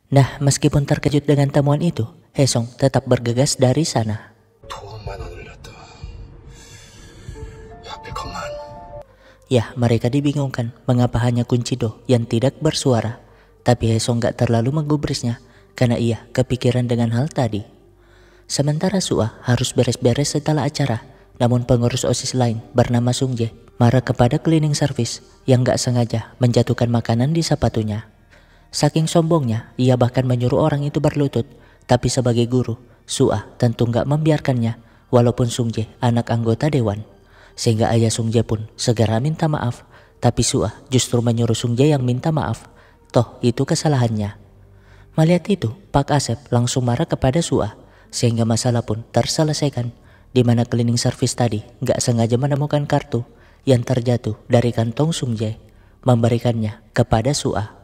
Nah, meskipun terkejut dengan temuan itu, Hesong tetap bergegas dari sana. 도움만 안 흘렸다. 하필 것만. Ya, mereka dibingungkan mengapa hanya kunci Do yang tidak bersuara. Tapi Hesong gak terlalu menggubrisnya karena ia kepikiran dengan hal tadi. Sementara Sua harus beres-beres setelah acara, namun pengurus OSIS lain bernama Sungjae marah kepada cleaning service yang gak sengaja menjatuhkan makanan di sepatunya. Saking sombongnya, ia bahkan menyuruh orang itu berlutut. Tapi sebagai guru, Sua tentu gak membiarkannya walaupun Sungjae anak anggota dewan. Sehingga ayah Sungjae pun segera minta maaf. Tapi Sua justru menyuruh Sungjae yang minta maaf. Toh itu kesalahannya. Melihat itu, Pak Asep langsung marah kepada Sua. Sehingga masalah pun terselesaikan. Di mana cleaning service tadi gak sengaja menemukan kartu yang terjatuh dari kantong Sungjae, memberikannya kepada Sua.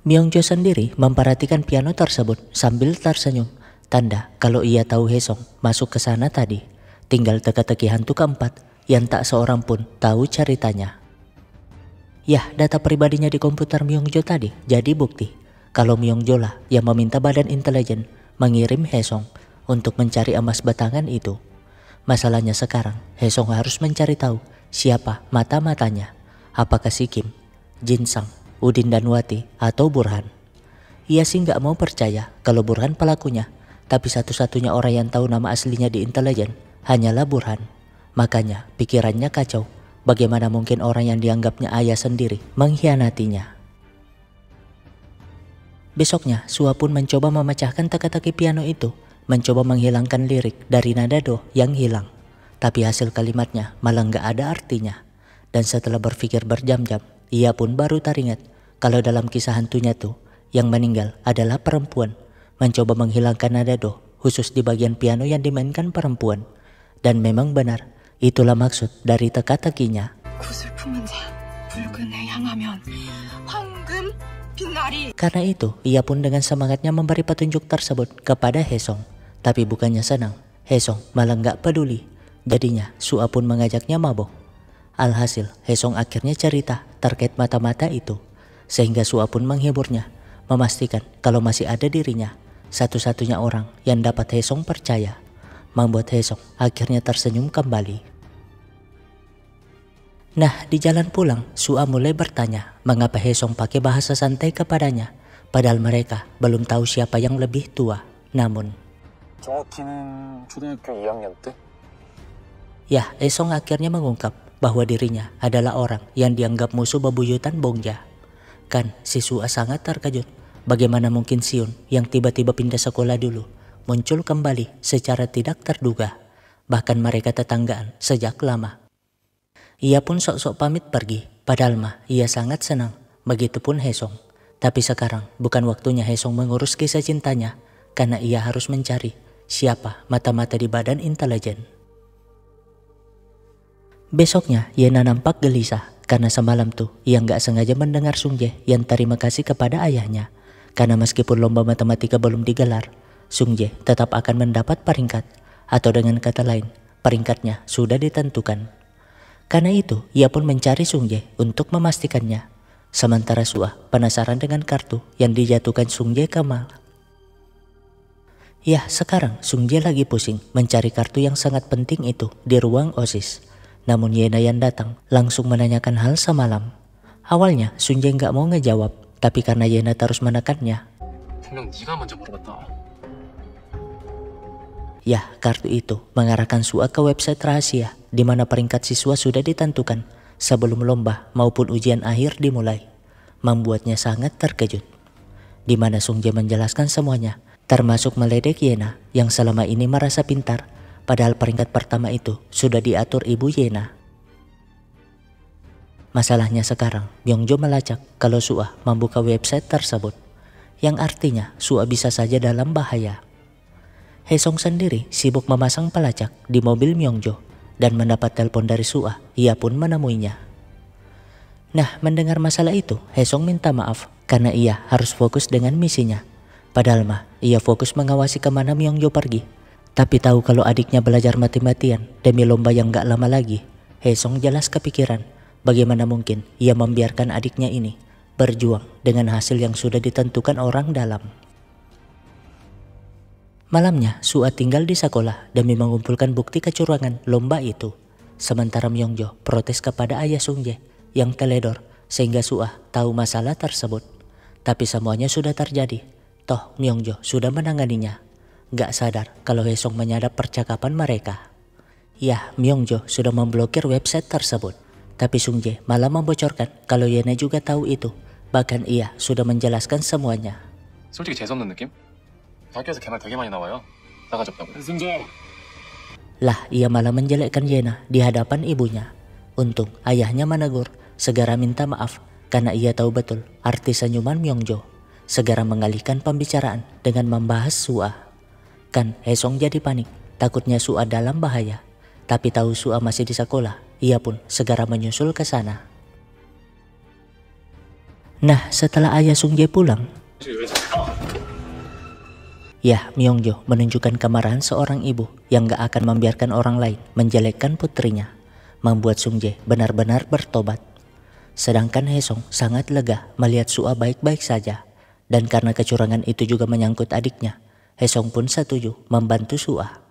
Myongjo sendiri memperhatikan piano tersebut sambil tersenyum, tanda kalau ia tahu Hesong masuk ke sana tadi. Tinggal teka-teki hantu keempat yang tak seorang pun tahu ceritanya. Yah, data pribadinya di komputer Myongjo tadi jadi bukti kalau Myongjo lah yang meminta badan intelijen mengirim Hesong untuk mencari emas batangan itu. Masalahnya sekarang Hesong harus mencari tahu siapa mata-matanya, apakah si Kim, Jinsang, Udin dan Wati atau Burhan. Ia sih nggak mau percaya kalau Burhan pelakunya, tapi satu-satunya orang yang tahu nama aslinya di intelijen hanyalah Burhan. Makanya pikirannya kacau, bagaimana mungkin orang yang dianggapnya ayah sendiri mengkhianatinya. Besoknya Sua pun mencoba memecahkan teka-teki piano itu, mencoba menghilangkan lirik dari nada do yang hilang. Tapi hasil kalimatnya malah nggak ada artinya. Dan setelah berpikir berjam-jam, ia pun baru teringat kalau dalam kisah hantunya tuh yang meninggal adalah perempuan. Mencoba menghilangkan nada do khusus di bagian piano yang dimainkan perempuan. Dan memang benar, itulah maksud dari teka-tekinya. Karena itu, ia pun dengan semangatnya memberi petunjuk tersebut kepada Hesong. Tapi bukannya senang, Hesong malah nggak peduli. Jadinya Sua pun mengajaknya mabok. Alhasil, Hesong akhirnya cerita terkait mata-mata itu. Sehingga Sua pun menghiburnya, memastikan kalau masih ada dirinya, satu-satunya orang yang dapat Hesong percaya. Membuat Hesong akhirnya tersenyum kembali. Nah, di jalan pulang, Sua mulai bertanya mengapa Hesong pakai bahasa santai kepadanya, padahal mereka belum tahu siapa yang lebih tua. Namun, 정확히는 초등학교 2학년 때? ya, Hesong akhirnya mengungkap bahwa dirinya adalah orang yang dianggap musuh bebuyutan Bongja. Kan, si Sua sangat terkejut. Bagaimana mungkin Siun yang tiba-tiba pindah sekolah dulu muncul kembali secara tidak terduga. Bahkan mereka tetanggaan sejak lama. Ia pun sok-sok pamit pergi, padahal mah ia sangat senang. Begitupun Hesong. Tapi sekarang bukan waktunya Hesong mengurus kisah cintanya, karena ia harus mencari siapa mata-mata di badan intelijen. Besoknya Yena nampak gelisah karena semalam tuh ia nggak sengaja mendengar Sungjae yang terima kasih kepada ayahnya. Karena meskipun lomba matematika belum digelar, Sungjae tetap akan mendapat peringkat, atau dengan kata lain, peringkatnya sudah ditentukan. Karena itu ia pun mencari Sungjae untuk memastikannya. Sementara Sua penasaran dengan kartu yang dijatuhkan Sungjae ke Mal. Ya, sekarang Sungjae lagi pusing mencari kartu yang sangat penting itu di ruang OSIS. Namun Yena yang datang langsung menanyakan hal semalam. Awalnya Sungjae nggak mau ngejawab, tapi karena Yena terus menekannya. 분명 네가 먼저 물어봤다. Ya, kartu itu mengarahkan Sua ke website rahasia di mana peringkat siswa sudah ditentukan sebelum lomba maupun ujian akhir dimulai. Membuatnya sangat terkejut. Di mana Sungjae menjelaskan semuanya, termasuk meledek Yena yang selama ini merasa pintar. Padahal peringkat pertama itu sudah diatur ibu Yena. Masalahnya sekarang, Myongjo melacak kalau Sua membuka website tersebut. Yang artinya Sua bisa saja dalam bahaya. Hesong sendiri sibuk memasang pelacak di mobil Myongjo. Dan mendapat telepon dari Sua, ia pun menemuinya. Nah, mendengar masalah itu, Hesong minta maaf karena ia harus fokus dengan misinya. Padahal mah, ia fokus mengawasi kemana Myongjo pergi. Tapi tahu kalau adiknya belajar mati-matian demi lomba yang gak lama lagi, Hesong jelas kepikiran bagaimana mungkin ia membiarkan adiknya ini berjuang dengan hasil yang sudah ditentukan orang dalam. Malamnya, Sua tinggal di sekolah demi mengumpulkan bukti kecurangan lomba itu. Sementara Myongjo protes kepada ayah Sungjae yang teledor sehingga Sua tahu masalah tersebut. Tapi semuanya sudah terjadi. Toh Myongjo sudah menanganinya. Gak sadar kalau Haesung menyadap percakapan mereka. Ya, Myongjo sudah memblokir website tersebut. Tapi Sungjae malah membocorkan kalau Yena juga tahu itu. Bahkan ia sudah menjelaskan semuanya. 솔직히 재수없는 느낌? 학교에서 걔 말 되게 많이 나와요. 싸가지 없다고. 승재. Lah, ia malah menjelekkan Yena di hadapan ibunya. Untung ayahnya menegur, segera minta maaf karena ia tahu betul arti senyuman Myongjo. Segera mengalihkan pembicaraan dengan membahas Sua. Kan Haesung jadi panik, takutnya Sua dalam bahaya. Tapi tahu Sua masih di sekolah, ia pun segera menyusul ke sana. Nah, setelah ayah Sungjae pulang, ya, Myongjo menunjukkan kemarahan seorang ibu yang gak akan membiarkan orang lain menjelekkan putrinya, membuat Sungjae benar-benar bertobat. Sedangkan Haesung sangat lega melihat Sua baik-baik saja, dan karena kecurangan itu juga menyangkut adiknya, Haesung pun setuju membantu Sua.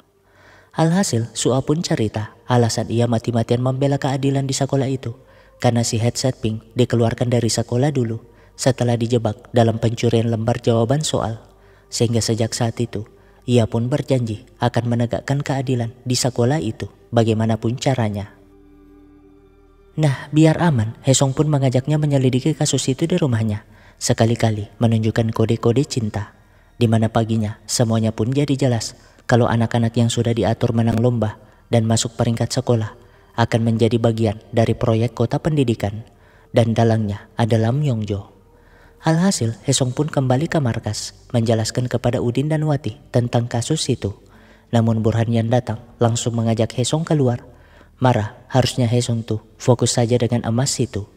Alhasil, Sua pun cerita alasan ia mati-matian membela keadilan di sekolah itu, karena si headset Pink dikeluarkan dari sekolah dulu setelah dijebak dalam pencurian lembar jawaban soal. Sehingga sejak saat itu, ia pun berjanji akan menegakkan keadilan di sekolah itu bagaimanapun caranya. Nah, biar aman, Haesung pun mengajaknya menyelidiki kasus itu di rumahnya. Sekali-kali menunjukkan kode-kode cinta, di mana paginya semuanya pun jadi jelas kalau anak-anak yang sudah diatur menang lomba dan masuk peringkat sekolah akan menjadi bagian dari proyek kota pendidikan, dan dalangnya adalah Myongjo. Alhasil, Haesung pun kembali ke markas, menjelaskan kepada Udin dan Wati tentang kasus itu. Namun Burhan yang datang langsung mengajak Haesung keluar. Marah, harusnya Haesung tuh fokus saja dengan emas itu.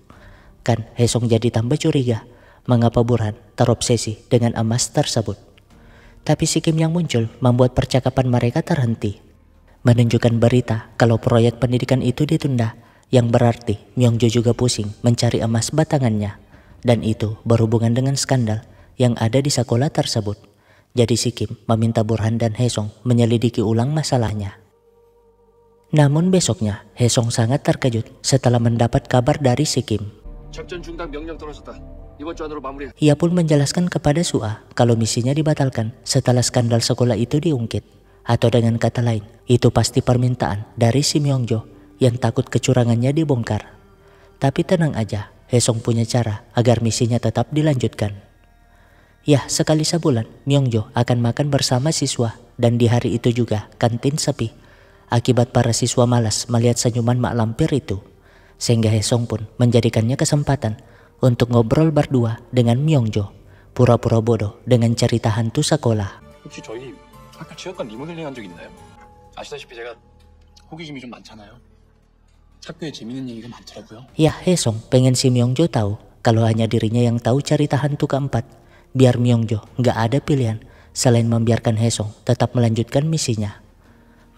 Kan Haesung jadi tambah curiga, mengapa Burhan terobsesi dengan emas tersebut. Tapi si Kim yang muncul membuat percakapan mereka terhenti, menunjukkan berita kalau proyek pendidikan itu ditunda, yang berarti Myongjo juga pusing mencari emas batangannya. Dan itu berhubungan dengan skandal yang ada di sekolah tersebut. Jadi si Kim meminta Burhan dan Haesung menyelidiki ulang masalahnya. Namun besoknya, Haesung sangat terkejut setelah mendapat kabar dari si Kim. Ia pun menjelaskan kepada Sua kalau misinya dibatalkan setelah skandal sekolah itu diungkit. Atau dengan kata lain, itu pasti permintaan dari si Myongjo yang takut kecurangannya dibongkar. Tapi tenang aja, Haesung punya cara agar misinya tetap dilanjutkan. Ya, sekali sebulan Myongjo akan makan bersama siswa, dan di hari itu juga kantin sepi. Akibat para siswa malas melihat senyuman mak lampir itu, sehingga Haesung pun menjadikannya kesempatan untuk ngobrol berdua dengan Myongjo, pura-pura bodoh dengan cerita hantu sekolah. 혹시 저희 학교 체육관 리모델링 한 적 있나요? 아시다시피 제가 호기심이 좀 많잖아요. 학교에 재밌는 얘기가 많더라고요. Ya, Haesung pengen si Myongjo tahu kalau hanya dirinya yang tahu cerita hantu keempat, biar Myongjo nggak ada pilihan selain membiarkan Haesung tetap melanjutkan misinya.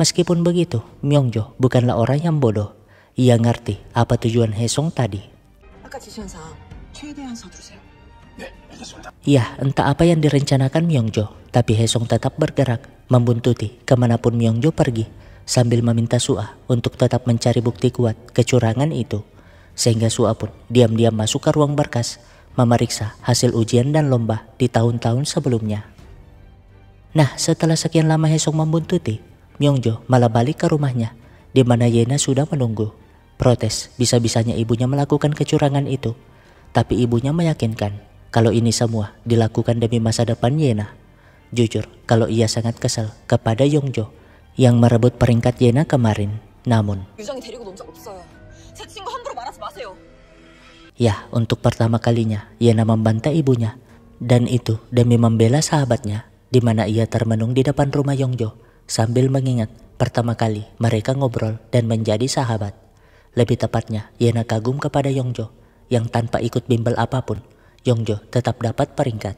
Meskipun begitu, Myongjo bukanlah orang yang bodoh. Ia ngerti apa tujuan Haesung tadi. Ya, entah apa yang direncanakan Myongjo, tapi Haesung tetap bergerak, membuntuti kemanapun Myongjo pergi, sambil meminta Sua untuk tetap mencari bukti kuat kecurangan itu. Sehingga Sua pun diam-diam masuk ke ruang berkas, memeriksa hasil ujian dan lomba di tahun-tahun sebelumnya. Nah, setelah sekian lama Haesung membuntuti, Myongjo malah balik ke rumahnya, di mana Yena sudah menunggu. Protes bisa-bisanya ibunya melakukan kecurangan itu, tapi ibunya meyakinkan kalau ini semua dilakukan demi masa depan Yena. Jujur, kalau ia sangat kesal kepada Yongjo yang merebut peringkat Yena kemarin. Namun, ya, untuk pertama kalinya Yena membantah ibunya, dan itu demi membela sahabatnya, di mana ia termenung di depan rumah Yongjo sambil mengingat pertama kali mereka ngobrol dan menjadi sahabat. Lebih tepatnya, Yena kagum kepada Yongjo yang tanpa ikut bimbel apapun, Yongjo tetap dapat peringkat.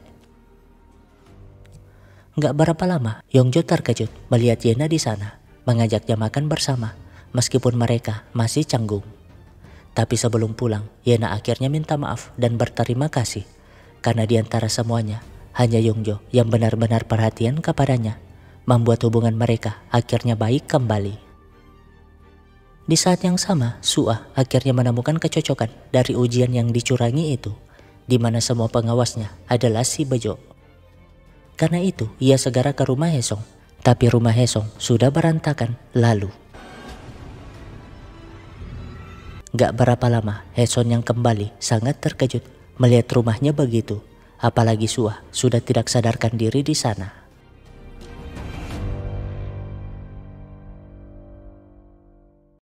Gak berapa lama, Yongjo terkejut melihat Yena di sana, mengajaknya makan bersama, meskipun mereka masih canggung. Tapi sebelum pulang, Yena akhirnya minta maaf dan berterima kasih. Karena di antara semuanya, hanya Yongjo yang benar-benar perhatian kepadanya, membuat hubungan mereka akhirnya baik kembali. Di saat yang sama, Suah akhirnya menemukan kecocokan dari ujian yang dicurangi itu, di mana semua pengawasnya adalah si Bejo. Karena itu, ia segera ke rumah Hesong, tapi rumah Hesong sudah berantakan lalu. Gak berapa lama, Hesong yang kembali sangat terkejut melihat rumahnya begitu, apalagi Suah sudah tidak sadarkan diri di sana.